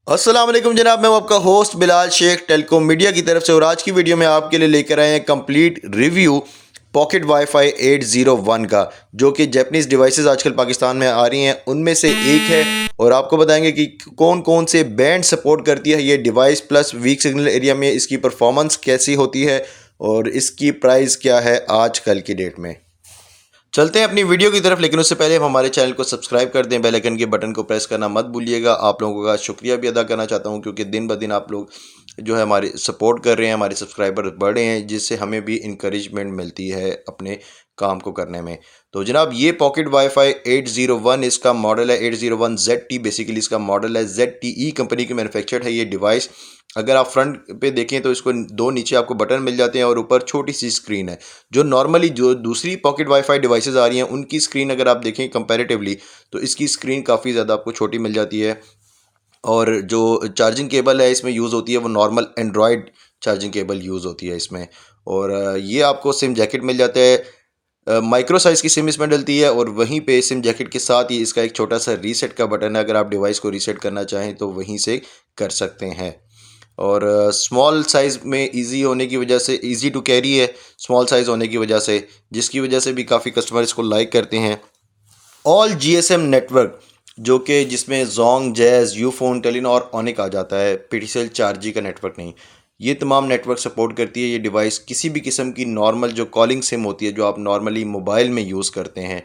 अस्सलाम वालेकुम जनाब, मैं हूं आपका host Bilal Shaikh telecom media की तरफ से। और आज की वीडियो में आपके लिए लेकर आए हैं कंप्लीट रिव्यू पॉकेट वाईफाई 801 का, जो कि जैपनीज़ डिवाइसेस आजकल पाकिस्तान में आ रही हैं उनमें से एक है। और आपको बताएंगे कि कौन कौन से बैंड सपोर्ट करती है ये device, plus weak signal area में इसकी परफॉर्मेंस कैसी होती है और इसकी प्राइस क्या है आज कल की डेट में। चलते हैं अपनी वीडियो की तरफ, लेकिन उससे पहले हम हमारे चैनल को सब्सक्राइब कर दें, बेल आइकन के बटन को प्रेस करना मत भूलिएगा। आप लोगों का शुक्रिया भी अदा करना चाहता हूं, क्योंकि दिन ब दिन आप लोग जो है हमारे सपोर्ट कर रहे हैं, हमारे सब्सक्राइबर बढ़ रहे हैं, जिससे हमें भी इंकरेजमेंट मिलती है अपने काम को करने में। तो जनाब, ये पॉकेट वाईफाई 801 इसका मॉडल है, 801ZT बेसिकली इसका मॉडल है। ZTE कंपनी की मैन्युफैक्चर्ड है ये डिवाइस। अगर आप फ्रंट पे देखें तो इसको दो नीचे आपको बटन मिल जाते हैं और ऊपर छोटी सी स्क्रीन है। जो नॉर्मली जो दूसरी पॉकेट वाईफाई डिवाइसेस आ रही हैं उनकी स्क्रीन अगर आप देखें कंपैरेटिवली, तो इसकी स्क्रीन काफ़ी ज़्यादा आपको छोटी मिल जाती है। और जो चार्जिंग केबल है इसमें यूज़ होती है वो normal Android charging cable use होती है इसमें। और ये आपको सिम जैकेट मिल जाता है, माइक्रो साइज़ की सिम इसमें डलती है। और वहीं पे सिम जैकेट के साथ ही इसका एक छोटा सा रीसेट का बटन है, अगर आप डिवाइस को रीसेट करना चाहें तो वहीं से कर सकते हैं। और स्मॉल साइज़ में इजी होने की वजह से, इजी टू कैरी है स्मॉल साइज़ होने की वजह से, जिसकी वजह से भी काफ़ी कस्टमर इसको लाइक करते हैं। ऑल जीएसएम नेटवर्क, जो कि जिसमें जोंग, जैज़, यूफोन, टेलीनॉर, ओनिक आ जाता है, पीटीसीएल 4G का नेटवर्क नहीं। ये तमाम नेटवर्क सपोर्ट करती है ये डिवाइस। किसी भी किस्म की नॉर्मल जो कॉलिंग सिम होती है, जो आप नॉर्मली मोबाइल में यूज़ करते हैं,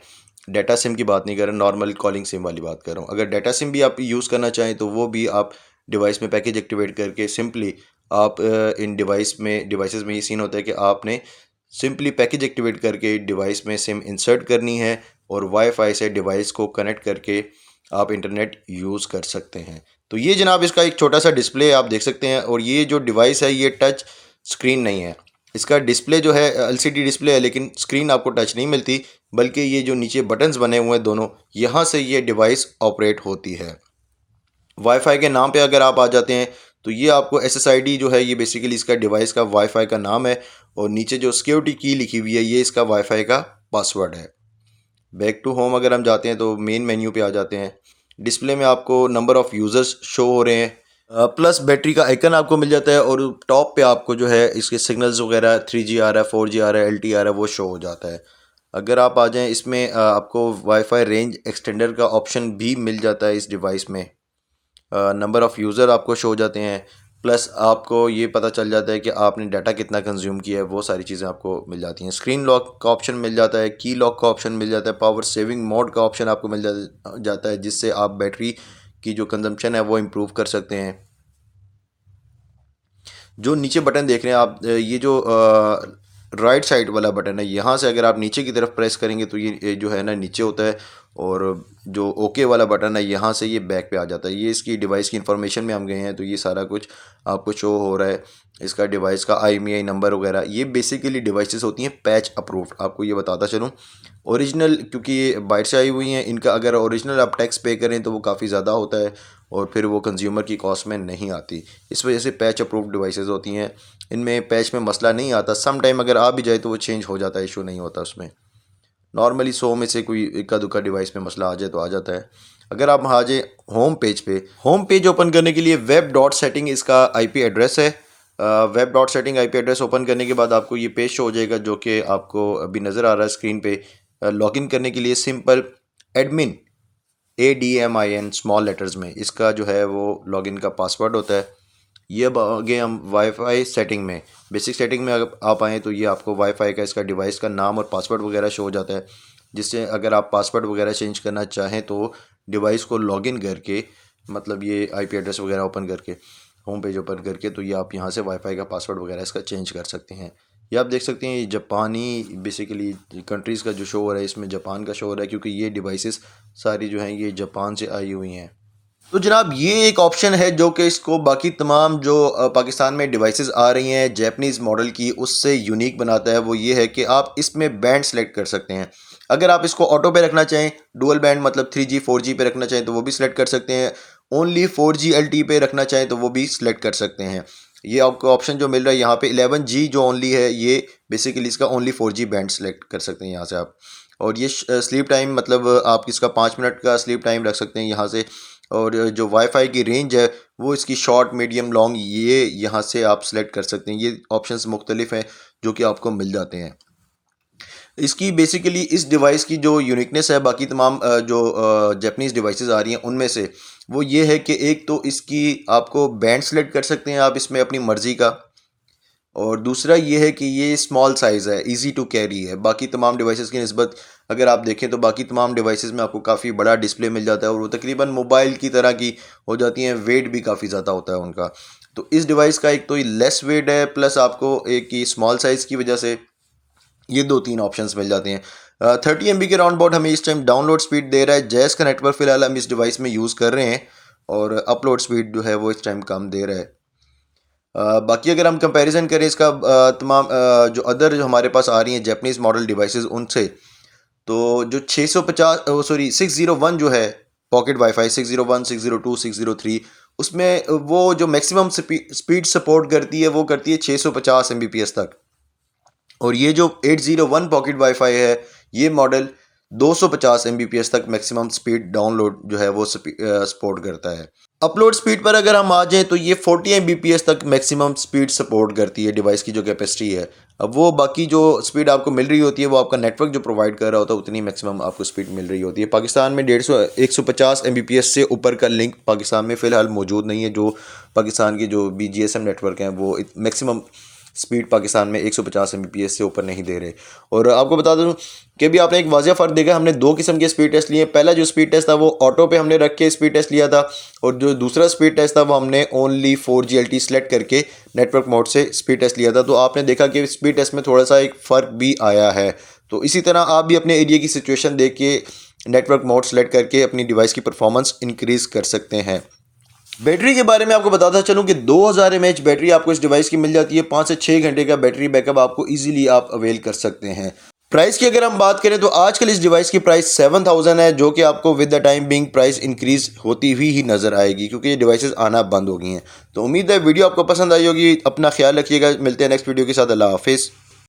डाटा सिम की बात नहीं कर रहा, नॉर्मल कॉलिंग सिम वाली बात कर रहा हूँ। अगर डाटा सिम भी आप यूज़ करना चाहें तो वो भी आप डिवाइस में पैकेज एक्टिवेट करके सिंपली आप इन डिवाइसेस में ये सीन होता है कि आपने सिंपली पैकेज एक्टिवेट करके डिवाइस में सिम इंसर्ट करनी है और वाईफाई से डिवाइस को कनेक्ट करके आप इंटरनेट यूज़ कर सकते हैं। तो ये जनाब इसका एक छोटा सा डिस्प्ले आप देख सकते हैं। और ये जो डिवाइस है ये टच स्क्रीन नहीं है, इसका डिस्प्ले जो है एलसीडी डिस्प्ले है, लेकिन स्क्रीन आपको टच नहीं मिलती, बल्कि ये जो नीचे बटन्स बने हुए हैं दोनों, यहाँ से ये डिवाइस ऑपरेट होती है। वाईफाई के नाम पे अगर आप आ जाते हैं तो ये आपको SSID जो है ये बेसिकली इसका डिवाइस का वाईफाई का नाम है। और नीचे जो सिक्योरिटी की लिखी हुई है ये इसका वाईफाई का पासवर्ड है। बैक टू होम अगर हम जाते हैं तो मेन मेन्यू पे आ जाते हैं। डिस्प्ले में आपको नंबर ऑफ़ यूज़र्स शो हो रहे हैं, प्लस बैटरी का आइकन आपको मिल जाता है। और टॉप पे आपको जो है इसके सिग्नल्स वगैरह 3G आ रहा है, 4G आ रहा है, LTE आ रहा है, वो शो हो जाता है। अगर आप आ जाएँ इसमें आपको वाईफाई रेंज एक्सटेंडर का ऑप्शन भी मिल जाता है इस डिवाइस में। नंबर ऑफ़ यूज़र आपको शो हो जाते हैं, प्लस आपको ये पता चल जाता है कि आपने डाटा कितना कंज्यूम किया है, वो सारी चीज़ें आपको मिल जाती हैं। स्क्रीन लॉक का ऑप्शन मिल जाता है, की लॉक का ऑप्शन मिल जाता है, पावर सेविंग मोड का ऑप्शन आपको मिल जाता है, जिससे आप बैटरी की जो कंजम्पशन है वो इम्प्रूव कर सकते हैं। जो नीचे बटन देख रहे हैं आप, ये जो राइट साइड वाला बटन है, यहाँ से अगर आप नीचे की तरफ प्रेस करेंगे तो ये जो है ना नीचे होता है। और जो ओके वाला बटन है यहाँ से ये बैक पे आ जाता है। ये इसकी डिवाइस की इन्फॉर्मेशन में हम गए हैं तो ये सारा कुछ आपको शो हो रहा है। इसका डिवाइस का IMEI नंबर वगैरह, ये बेसिकली डिवाइसेस होती हैं पैच अप्रूव्ड। आपको ये बताता चलूँ, ओरिजिनल क्योंकि ये बाहर से आई हुई हैं, इनका अगर ओरिजिनल आप टैक्स पे करें तो वो काफ़ी ज़्यादा होता है और फिर वो कंज्यूमर की कॉस्ट में नहीं आती। इस वजह से पैच अप्रूव्ड डिवाइसेस होती हैं। इनमें पैच में मसला नहीं आता। सम टाइम अगर आ भी जाए तो वो चेंज हो जाता है, इशू नहीं होता उसमें। नॉर्मली 100 में से कोई इक्का दुक्का डिवाइस में मसला आ जाए तो आ जाता है। अगर आप आ जाए होम पेज पे, होम पेज ओपन करने के लिए वेब डॉट सेटिंग इसका IP एड्रेस है। Web dot setting IP address open करने के बाद आपको ये पेज शो हो जाएगा, जो कि आपको अभी नज़र आ रहा है स्क्रीन पे। लॉगिन करने के लिए simple admin ADMIN small letters में इसका जो है वो लॉगिन का पासवर्ड होता है। ये अब आगे हम वाईफाई सेटिंग में, बेसिक सेटिंग में अगर आप आएँ तो ये आपको वाईफाई का इसका डिवाइस का नाम और पासवर्ड वगैरह शो हो जाता है, जिससे अगर आप पासवर्ड वगैरह चेंज करना चाहें तो डिवाइस को लॉगिन करके, मतलब ये IP एड्रेस वगैरह ओपन करके, होम पेज ओपन करके, तो ये आप यहाँ से वाईफाई का पासवर्ड वगैरह इसका चेंज कर सकते हैं। ये आप देख सकते हैं ये जापानी बेसिकली कंट्रीज़ का जो शो हो रहा है, इसमें जापान का शो हो रहा है, क्योंकि ये डिवाइसेस सारी जो हैं ये जापान से आई हुई हैं। तो जनाब, ये एक ऑप्शन है जो कि इसको बाकी तमाम जो पाकिस्तान में डिवाइसेस आ रही हैं जैपनीज़ मॉडल की, उससे यूनिक बनाता है। वो ये है कि आप इसमें बैंड सेलेक्ट कर सकते हैं। अगर आप इसको ऑटो पे रखना चाहें, डुअल बैंड मतलब 3G 4G पे रखना चाहें तो वो भी सिलेक्ट कर सकते हैं। ओनली 4G LTE पे रखना चाहें तो वो भी सिलेक्ट कर सकते हैं। ये आपको ऑप्शन जो मिल रहा है यहाँ पे 11G जो ओनली है, ये बेसिकली इसका ओनली 4G बैंड सेलेक्ट कर सकते हैं यहाँ से आप। और ये स्लीप टाइम, मतलब आप इसका 5 मिनट का स्लीप टाइम रख सकते हैं यहाँ से। और जो वाईफाई की रेंज है वो इसकी शॉर्ट, मीडियम, लॉन्ग ये यहाँ से आप सेलेक्ट कर सकते हैं। ये ऑप्शंस मुख्तलिफ हैं जो कि आपको मिल जाते हैं। इसकी बेसिकली इस डिवाइस की जो यूनिकनेस है बाकी तमाम जो जापानीज़ डिवाइसेस आ रही हैं उनमें से, वो ये है कि एक तो इसकी आपको बैंड सेलेक्ट कर सकते हैं आप इसमें अपनी मर्ज़ी का, और दूसरा ये है कि ये स्मॉल साइज़ है, इजी टू कैरी है। बाकी तमाम डिवाइसेस की निस्बत अगर आप देखें तो बाकी तमाम डिवाइसेस में आपको काफ़ी बड़ा डिस्प्ले मिल जाता है और वो तकरीबन मोबाइल की तरह की हो जाती हैं। वेट भी काफ़ी ज़्यादा होता है उनका। तो इस डिवाइस का एक तो ये लेस वेट है, प्लस आपको एक ही स्मॉल साइज़ की वजह से ये 2-3 ऑप्शंस मिल जाते हैं। 30 MB के राउंड अबाउट हमें इस टाइम डाउनलोड स्पीड दे रहा है। जैज़ का नेटवर्क फ़िलहाल हम इस डिवाइस में यूज़ कर रहे हैं और अपलोड स्पीड जो है वो इस टाइम कम दे रहा है। बाकी अगर हम कंपैरिजन करें इसका तमाम जो अदर जो हमारे पास आ रही हैं जापानीज़ मॉडल डिवाइसेस उनसे, तो जो 601 जो है पॉकेट वाईफाई 601, 602, 603, उसमें वो जो मैक्सिमम स्पीड सपोर्ट करती है वो करती है 650 Mbps तक। और ये जो 801 पॉकेट वाईफाई है ये मॉडल 250 Mbps तक मैक्सिमम स्पीड डाउनलोड जो है वो सपोर्ट करता है। अपलोड स्पीड पर अगर हम आ जाएं तो ये 40 Mbps तक मैक्सिमम स्पीड सपोर्ट करती है डिवाइस की जो कैपेसिटी है। अब वो बाकी जो स्पीड आपको मिल रही होती है वो आपका नेटवर्क जो प्रोवाइड कर रहा होता है उतनी मैक्सिमम आपको स्पीड मिल रही होती है। पाकिस्तान में 150 Mbps से ऊपर का लिंक पाकिस्तान में फ़िलहाल मौजूद नहीं है। जो पाकिस्तान की जो BGSM नेटवर्क हैं वो मैक्सिमम स्पीड पाकिस्तान में 150 Mbps से ऊपर नहीं दे रहे। और आपको बता दूं कि भी आपने एक वाज़िया फ़र्क देखा, हमने 2 किस्म के स्पीड टेस्ट लिए। पहला जो स्पीड टेस्ट था वो ऑटो पे हमने रख के स्पीड टेस्ट लिया था, और जो दूसरा स्पीड टेस्ट था वो हमने ओनली 4G LTE सेलेक्ट करके नेटवर्क मोड से स्पीड टेस्ट लिया था। तो आपने देखा कि स्पीड टेस्ट में थोड़ा सा एक फ़र्क भी आया है। तो इसी तरह आप भी अपने एरिया की सिचुएशन देख के नेटवर्क मोड सेलेक्ट करके अपनी डिवाइस की परफॉर्मेंस इंक्रीज़ कर सकते हैं। बैटरी के बारे में आपको बताता चलूं कि 2000 mAh बैटरी आपको इस डिवाइस की मिल जाती है। 5 से 6 घंटे का बैटरी बैकअप आपको इजीली आप अवेल कर सकते हैं। प्राइस की अगर हम बात करें तो आजकल इस डिवाइस की प्राइस 7000 है, जो कि आपको with the time being price increase होती हुई ही नज़र आएगी क्योंकि ये डिवाइसेस आना बंद हो गई हैं। तो उम्मीद है वीडियो आपको पसंद आई होगी। अपना ख्याल रखिएगा, मिलते हैं नेक्स्ट वीडियो के साथ। अल्लाह हाफिज़।